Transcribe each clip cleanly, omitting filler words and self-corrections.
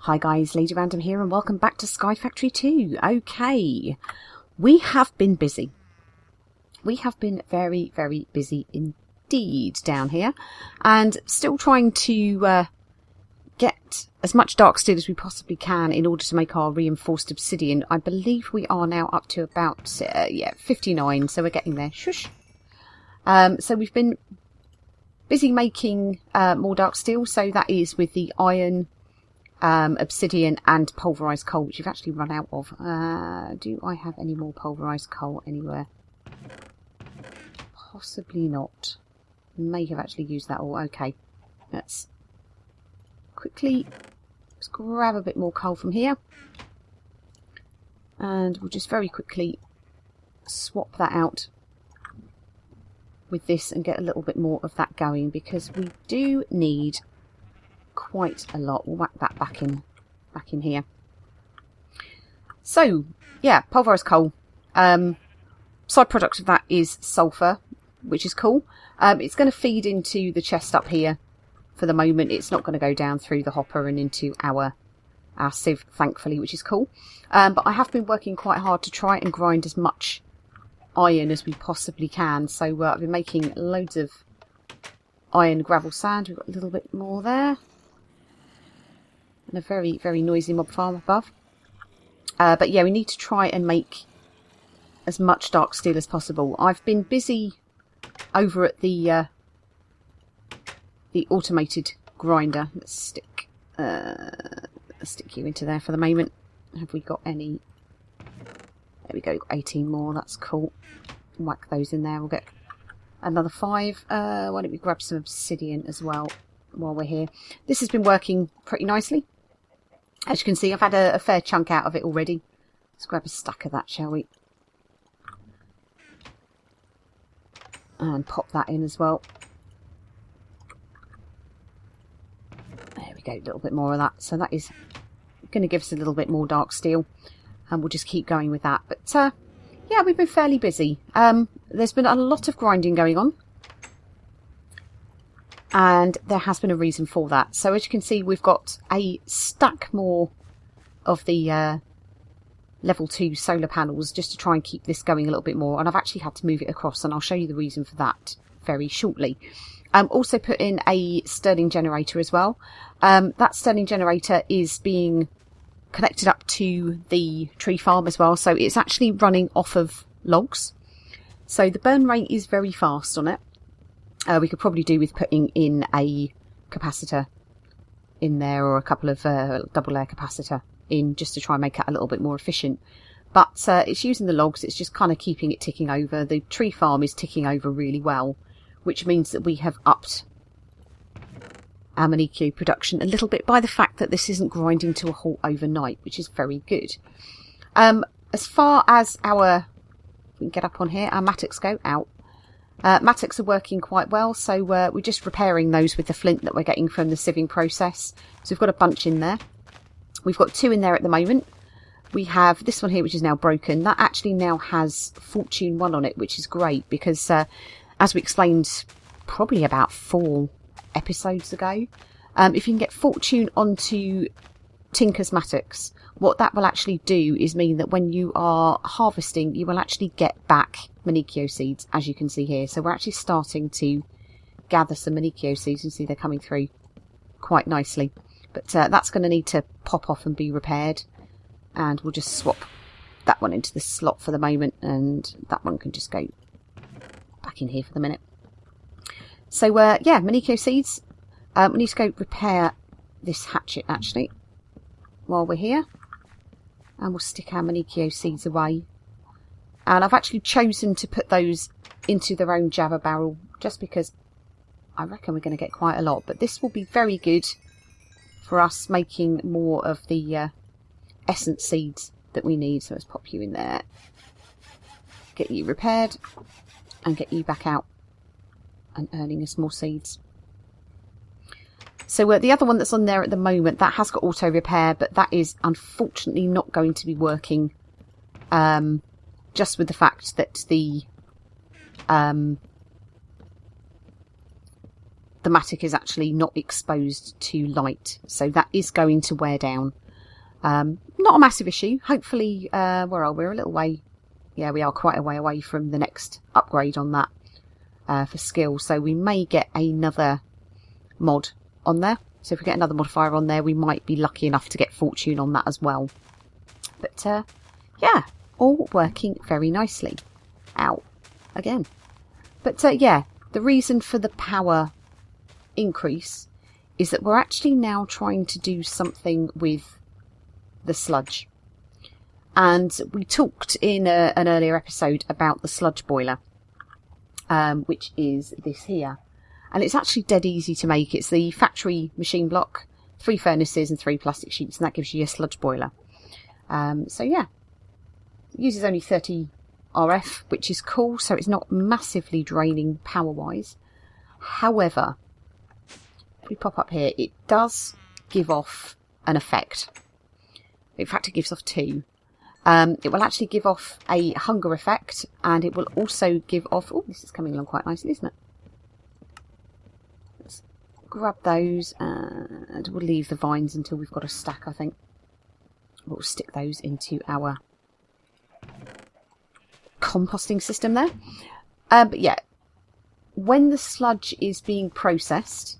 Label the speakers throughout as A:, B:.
A: Hi guys, Lady Random here and welcome back to Sky Factory 2. Okay, we have been busy. We have been very, very busy indeed down here. And still trying to get as much dark steel as we possibly can in order to make our reinforced obsidian. I believe we are now up to about, 59, so we're getting there. Shush. So we've been busy making more dark steel, so that is with the iron, obsidian and pulverised coal, which you've actually run out of. Do I have any more pulverised coal anywhere? Possibly not. May have actually used that all. Okay, let's quickly grab a bit more coal from here, and we'll just very quickly swap that out with this and get a little bit more of that going, because we do need quite a lot. We'll whack that back in here. So yeah, pulverised coal. Side product of that is sulfur, which is cool. It's going to feed into the chest up here for the moment. It's not going to go down through the hopper and into our sieve, thankfully, which is cool. But I have been working quite hard to try and grind as much iron as we possibly can. So I've been making loads of iron gravel sand. We've got a little bit more there. And a very, very noisy mob farm above. But yeah, we need to try and make as much dark steel as possible. I've been busy over at the automated grinder. Let's stick you into there for the moment. Have we got any? There we go, 18 more. That's cool. Whack those in there. We'll get another 5. Why don't we grab some obsidian as well while we're here? This has been working pretty nicely. As you can see, I've had a fair chunk out of it already. Let's grab a stack of that, shall we? And pop that in as well. There we go, a little bit more of that. So that is going to give us a little bit more dark steel. And we'll just keep going with that. But yeah, we've been fairly busy. There's been a lot of grinding going on. And there has been a reason for that. So as you can see, we've got a stack more of the level 2 solar panels just to try and keep this going a little bit more. And I've actually had to move it across, and I'll show you the reason for that very shortly. Also put in a Stirling generator as well. That Stirling generator is being connected up to the tree farm as well. So it's actually running off of logs. So the burn rate is very fast on it. We could probably do with putting in a capacitor in there, or a couple of double layer capacitor in, just to try and make it a little bit more efficient. But it's using the logs, it's just kind of keeping it ticking over. The tree farm is ticking over really well, which means that we have upped our Mmmmmm production a little bit by the fact that this isn't grinding to a halt overnight, which is very good. As far as our, we can get up on here, our mattocks go out. Mattocks are working quite well, so we're just repairing those with the flint that we're getting from the sieving process. So we've got a bunch in there. We've got 2 in there at the moment. We have this one here, which is now broken. That actually now has Fortune 1 on it, which is great, because as we explained probably about 4 episodes ago, if you can get Fortune onto Tinker's mattocks, what that will actually do is mean that when you are harvesting, you will actually get back Mmmmmm seeds, as you can see here. So we're actually starting to gather some Mmmmmm seeds, and see they're coming through quite nicely. But that's going to need to pop off and be repaired, and we'll just swap that one into the slot for the moment, and that one can just go back in here for the minute. So yeah, Mmmmmm seeds. We need to go repair this hatchet actually while we're here, and we'll stick our Mmmmmm seeds away. And I've actually chosen to put those into their own Java barrel, just because I reckon we're going to get quite a lot. But this will be very good for us making more of the essence seeds that we need. So let's pop you in there, get you repaired, and get you back out and earning us more seeds. So the other one that's on there at the moment, that has got auto repair, but that is unfortunately not going to be working, just with the fact that the the mattock is actually not exposed to light, so that is going to wear down. Not a massive issue. Hopefully, where are we? We're a little way. Yeah, we are quite a way away from the next upgrade on that for skill, so we may get another mod on there. So if we get another modifier on there, we might be lucky enough to get fortune on that as well. But yeah, all working very nicely. Ow, again. But yeah, the reason for the power increase is that we're actually now trying to do something with the sludge. And we talked in an earlier episode about the sludge boiler, which is this here. And it's actually dead easy to make. It's the factory machine block, 3 furnaces and 3 plastic sheets, and that gives you a sludge boiler. So yeah, it uses only 30 RF, which is cool, so it's not massively draining power-wise. However, if we pop up here, it does give off an effect. In fact, it gives off 2. It will actually give off a hunger effect, and it will also give off... Oh, this is coming along quite nicely, isn't it? Let's grab those, and we'll leave the vines until we've got a stack, I think. We'll stick those into our composting system there. But yeah, when the sludge is being processed,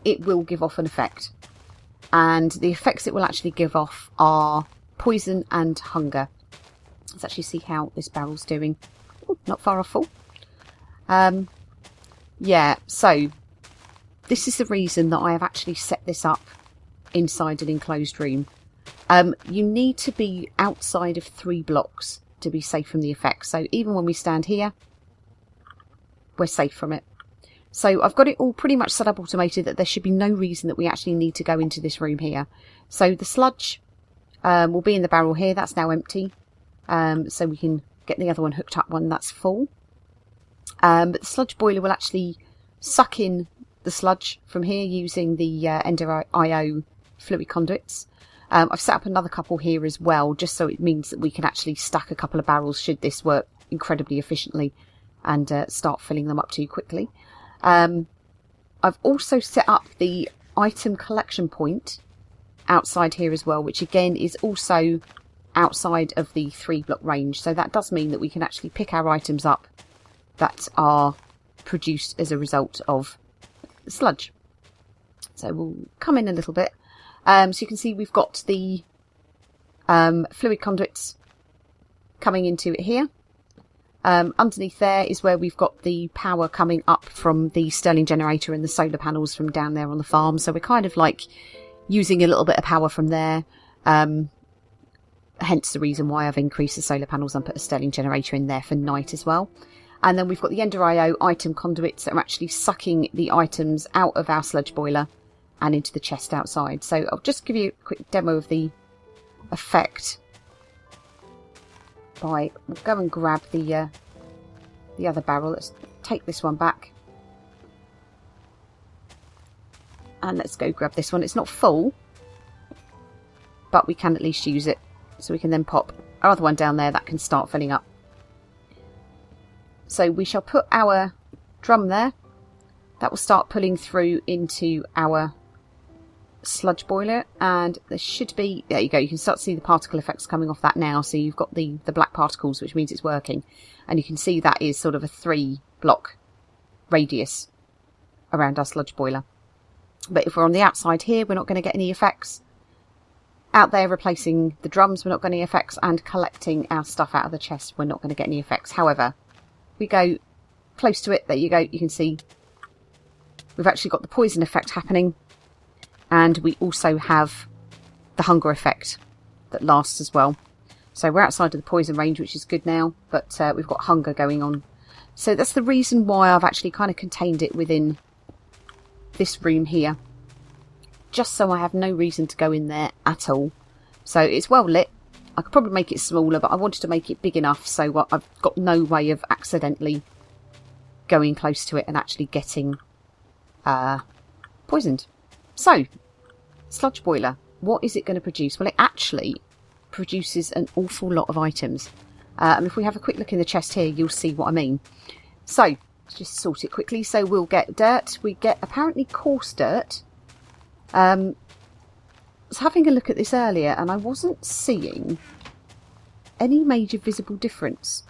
A: it will give off an effect. And the effects it will actually give off are poison and hunger. Let's actually see how this barrel's doing. Ooh, not far off full. Yeah, so this is the reason that I have actually set this up inside an enclosed room. You need to be outside of 3 blocks to be safe from the effects. So even when we stand here, we're safe from it. So I've got it all pretty much set up automated that there should be no reason that we actually need to go into this room here. So the sludge will be in the barrel here. That's now empty. So we can get the other one hooked up when that's full. But the sludge boiler will actually suck in the sludge from here using the Ender IO fluid conduits. I've set up another couple here as well, just so it means that we can actually stack a couple of barrels should this work incredibly efficiently and start filling them up too quickly. I've also set up the item collection point outside here as well, which again is also outside of the 3 block range. So that does mean that we can actually pick our items up that are produced as a result of the sludge. So we'll come in a little bit. So you can see we've got the fluid conduits coming into it here. Underneath there is where we've got the power coming up from the Stirling generator and the solar panels from down there on the farm. So we're kind of like using a little bit of power from there. Hence the reason why I've increased the solar panels and put a Stirling generator in there for night as well. And then we've got the Ender IO item conduits that are actually sucking the items out of our sludge boiler and into the chest outside. So I'll just give you a quick demo of the effect. We'll go and grab the other barrel. Let's take this one back. And let's go grab this one. It's not full, but we can at least use it. So we can then pop our other one down there that can start filling up. So we shall put our drum there. That will start pulling through into our sludge boiler, and there should be, there you go, you can start to see the particle effects coming off that now. So you've got the black particles, which means it's working, and you can see that is sort of a 3 block radius around our sludge boiler. But if we're on the outside here, we're not going to get any effects. Out there replacing the drums, we're not getting any effects, and collecting our stuff out of the chest, we're not going to get any effects. However, we go close to it, there you go, you can see we've actually got the poison effect happening. And we also have the hunger effect that lasts as well. So we're outside of the poison range, which is good now, but we've got hunger going on. So that's the reason why I've actually kind of contained it within this room here. Just so I have no reason to go in there at all. So it's well lit. I could probably make it smaller, but I wanted to make it big enough so I've got no way of accidentally going close to it and actually getting poisoned. So, sludge boiler, what is it going to produce? Well, it actually produces an awful lot of items. And if we have a quick look in the chest here, you'll see what I mean. So, Let's just sort it quickly. So we'll get dirt. We get apparently coarse dirt. I was having a look at this earlier and I wasn't seeing any major visible difference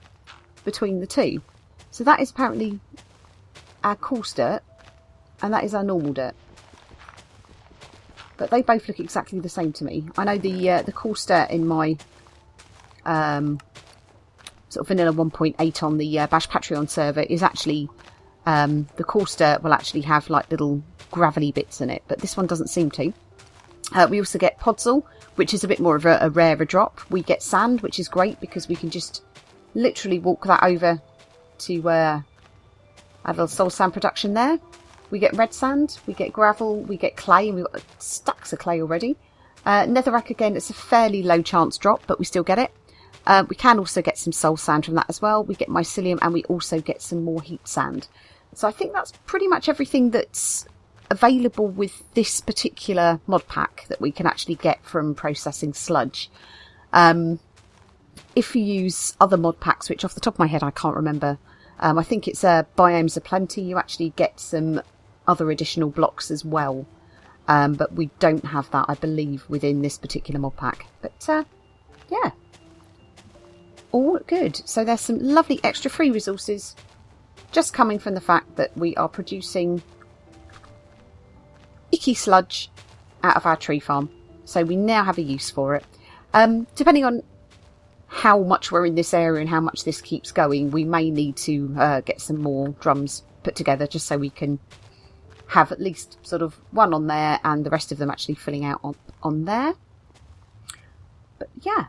A: between the two. So that is apparently our coarse dirt and that is our normal dirt. But they both look exactly the same to me. I know the coarse dirt in my sort of vanilla 1.8 on the Bash Patreon server is actually, the coarse dirt will actually have like little gravelly bits in it, but this one doesn't seem to. We also get podzol, which is a bit more of a rarer drop. We get sand, which is great because we can just literally walk that over to our little soul sand production there. We get red sand, we get gravel, we get clay, and we've got stacks of clay already. Netherrack, again, it's a fairly low chance drop, but we still get it. We can also get some soul sand from that as well. We get mycelium and we also get some more heat sand. So I think that's pretty much everything that's available with this particular mod pack that we can actually get from processing sludge. If you use other mod packs, which off the top of my head I can't remember, I think it's Biomes of Plenty, you actually get some other additional blocks as well. But we don't have that, I believe, within this particular mod pack. But yeah, all good. So there's some lovely extra free resources just coming from the fact that we are producing icky sludge out of our tree farm. So we now have a use for it. Depending on how much we're in this area and how much this keeps going, we may need to get some more drums put together just so we can have at least sort of one on there and the rest of them actually filling out on there. But yeah,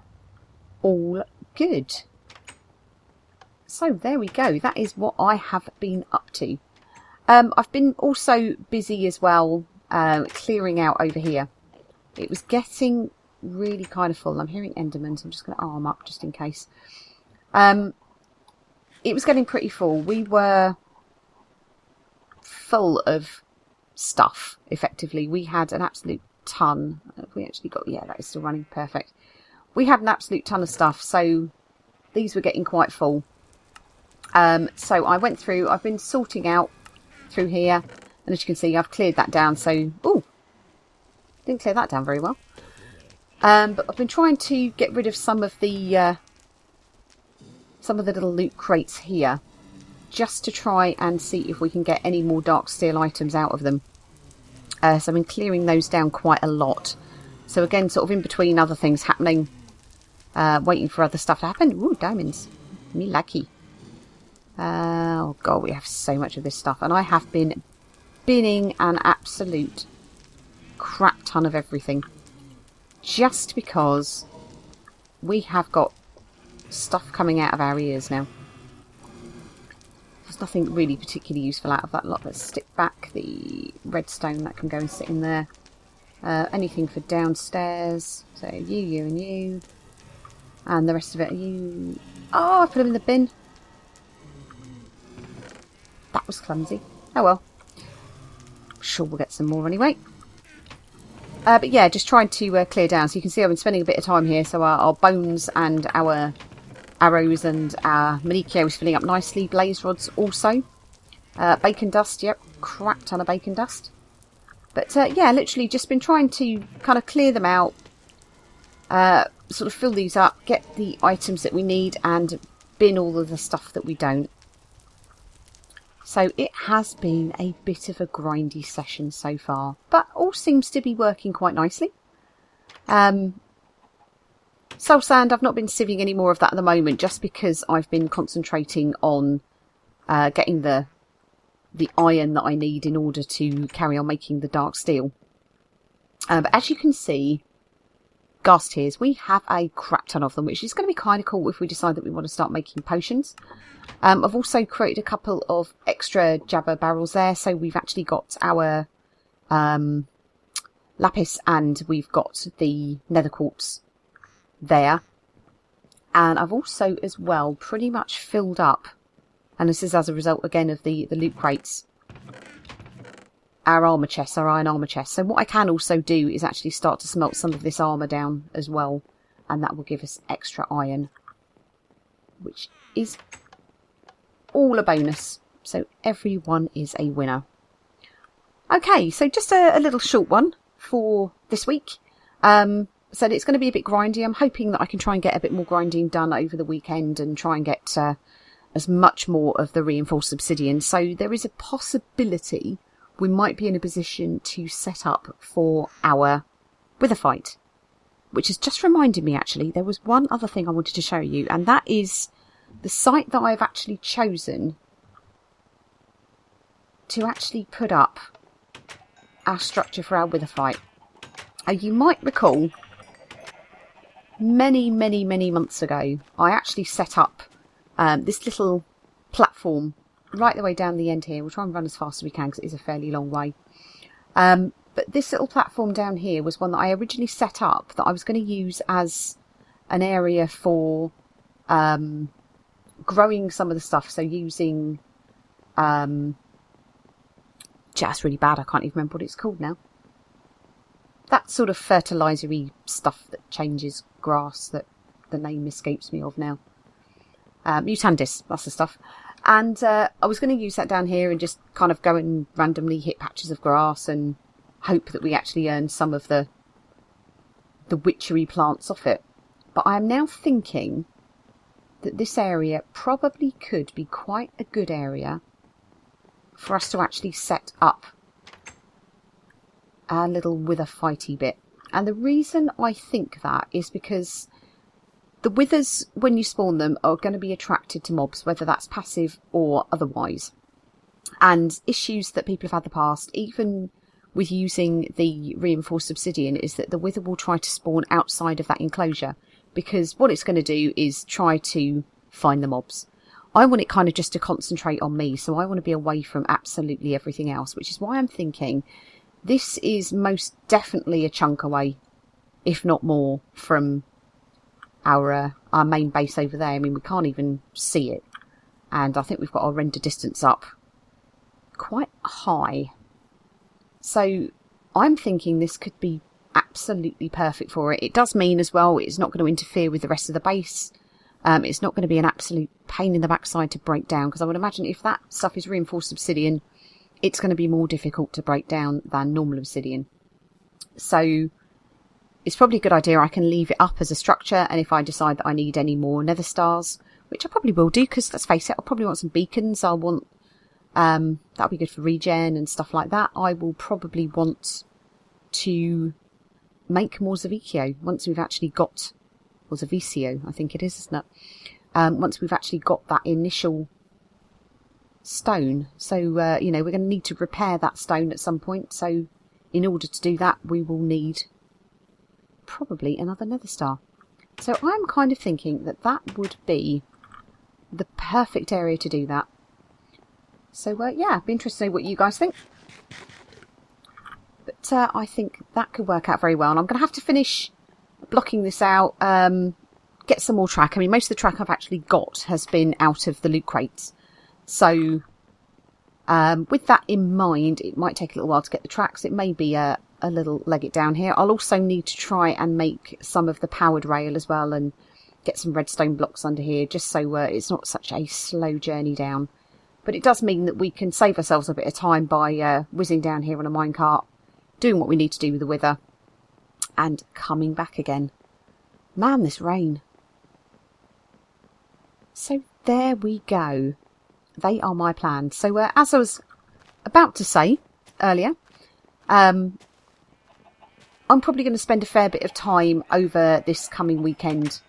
A: all good. So there we go. That is what I have been up to. I've been also busy as well clearing out over here. It was getting really kind of full. I'm hearing endermans. I'm just going to arm up just in case. It was getting pretty full. We were full of stuff, effectively. We had an absolute ton. We actually got, yeah, that is still running perfect. We had an absolute ton of stuff, so these were getting quite full. So I went through, I've been sorting out through here, and as you can see, I've cleared that down. So, ooh, didn't clear that down very well. But I've been trying to get rid of some of the little loot crates here, just to try and see if we can get any more dark steel items out of them. So I've been clearing those down quite a lot. So again, sort of in between other things happening, waiting for other stuff to happen. Ooh, diamonds. Me lucky. Oh god, we have so much of this stuff. And I have been binning an absolute crap ton of everything. Just because we have got stuff coming out of our ears now. There's nothing really particularly useful out of that lot. Let's stick back the redstone. That can go and sit in there. Anything for downstairs. So you and you. And the rest of it are you. Oh, I put them in the bin. That was clumsy. Oh well. I'm sure we'll get some more anyway. But yeah, just trying to clear down. So you can see I've been spending a bit of time here. So our bones and our arrows and our manicure is filling up nicely. Blaze rods also. Bacon dust, yep. Crap ton of bacon dust. But yeah, literally just been trying to kind of clear them out. Sort of fill these up. Get the items that we need and bin all of the stuff that we don't. So it has been a bit of a grindy session so far, but all seems to be working quite nicely. Soul sand, I've not been sieving any more of that at the moment, just because I've been concentrating on getting the iron that I need in order to carry on making the dark steel. But as you can see, ghast tears, we have a crap ton of them, which is going to be kind of cool if we decide that we want to start making potions. I've also created a couple of extra jabber barrels there, so we've actually got our lapis and we've got the nether quartz there. And I've also as well pretty much filled up, and this is as a result again of the loot crates, our armour chests, our iron armour chests. So what I can also do is actually start to smelt some of this armour down as well, and that will give us extra iron, which is all a bonus. So everyone is a winner. Okay, so just a little short one for this week. So it's going to be a bit grindy. I'm hoping that I can try and get a bit more grinding done over the weekend and try and get as much more of the reinforced obsidian. So there is a possibility we might be in a position to set up for our wither fight. Which has just reminded me, actually, there was one other thing I wanted to show you, and that is the site that I've actually chosen to actually put up our structure for our wither fight. You might recall, many months ago, I actually set up this little platform right the way down the end here. We'll try and run as fast as we can because it is a fairly long way. But this little platform down here was one that I originally set up that I was going to use as an area for growing some of the stuff. So using, just really bad, I can't even remember what it's called now. That sort of fertilizer-y stuff that changes grass that the name escapes me of now. Mutandis, that's the stuff. And I was going to use that down here and just kind of go and randomly hit patches of grass and hope that we actually earn some of the witchery plants off it. But I am now thinking that this area probably could be quite a good area for us to actually set up our little wither fighty bit. And the reason I think that is because the withers, when you spawn them, are going to be attracted to mobs, whether that's passive or otherwise. And issues that people have had in the past, even with using the reinforced obsidian, is that the wither will try to spawn outside of that enclosure, because what it's going to do is try to find the mobs. I want it kind of just to concentrate on me, so I want to be away from absolutely everything else, which is why I'm thinking this is most definitely a chunk away, if not more, from our main base over there. I mean, we can't even see it, and I think we've got our render distance up quite high. So I'm thinking this could be absolutely perfect for it. It does mean as well it's not going to interfere with the rest of the base. It's not going to be an absolute pain in the backside to break down, because I would imagine if that stuff is reinforced obsidian, it's going to be more difficult to break down than normal obsidian. So it's probably a good idea I can leave it up as a structure, and if I decide that I need any more nether stars, which I probably will do, because let's face it, I'll probably want some beacons. I'll want that'll be good for regen and stuff like that. I will probably want to make more Zavicio once we've actually got, or Zavicio, I think it is, isn't it? Once we've actually got that initial stone. So, you know, we're going to need to repair that stone at some point. So in order to do that, we will need probably another nether star. So I'm kind of thinking that that would be the perfect area to do that. So, yeah, it'd be interesting to know what you guys think. But I think that could work out very well. And I'm going to have to finish blocking this out, get some more track. I mean, most of the track I've actually got has been out of the loot crates. So, with that in mind, it might take a little while to get the tracks. It may be a little leg it down here. I'll also need to try and make some of the powered rail as well and get some redstone blocks under here, just so it's not such a slow journey down. But it does mean that we can save ourselves a bit of time by whizzing down here on a minecart, doing what we need to do with the wither, and coming back again. Man, this rain. So there we go. They are my plans. So as I was about to say earlier, I'm probably going to spend a fair bit of time over this coming weekend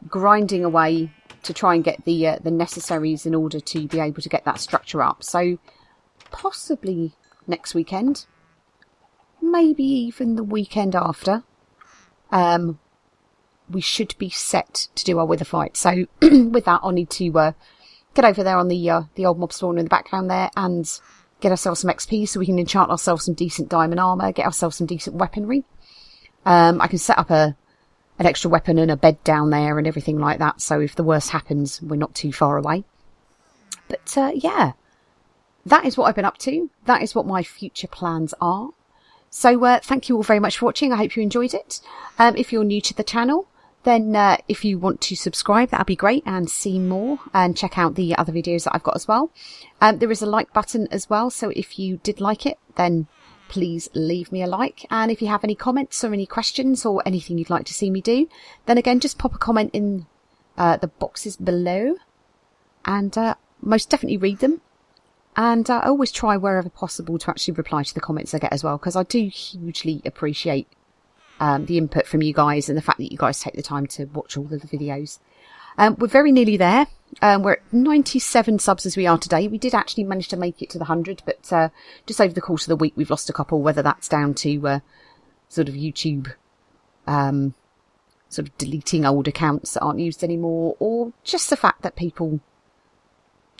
A: grinding away to try and get the necessaries in order to be able to get that structure up. So possibly next weekend, maybe even the weekend after, we should be set to do our wither fight. So with that, I'll need to get over there on the old mob spawner in the background there and get ourselves some XP so we can enchant ourselves some decent diamond armour, get ourselves some decent weaponry. I can set up an extra weapon and a bed down there and everything like that, so if the worst happens, we're not too far away. But yeah, that is what I've been up to. That is what my future plans are. So thank you all very much for watching. I hope you enjoyed it. If you're new to the channel, then if you want to subscribe, that'd be great, and see more and check out the other videos that I've got as well. There is a like button as well, so if you did like it, then please leave me a like. And if you have any comments or any questions or anything you'd like to see me do, then again, just pop a comment in the boxes below, and most definitely read them. And I always try wherever possible to actually reply to the comments I get as well, because I do hugely appreciate the input from you guys and the fact that you guys take the time to watch all of the videos. We're very nearly there. We're at 97 subs as we are today. We did actually manage to make it to the 100, but just over the course of the week we've lost a couple, whether that's down to sort of YouTube sort of deleting old accounts that aren't used anymore, or just the fact that people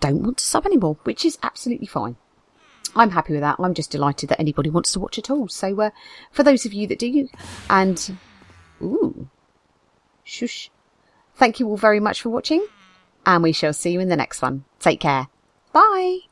A: don't want to sub anymore, which is absolutely fine. I'm happy with that. I'm just delighted that anybody wants to watch at all. So for those of you that do, and ooh, shush, thank you all very much for watching, and we shall see you in the next one. Take care. Bye.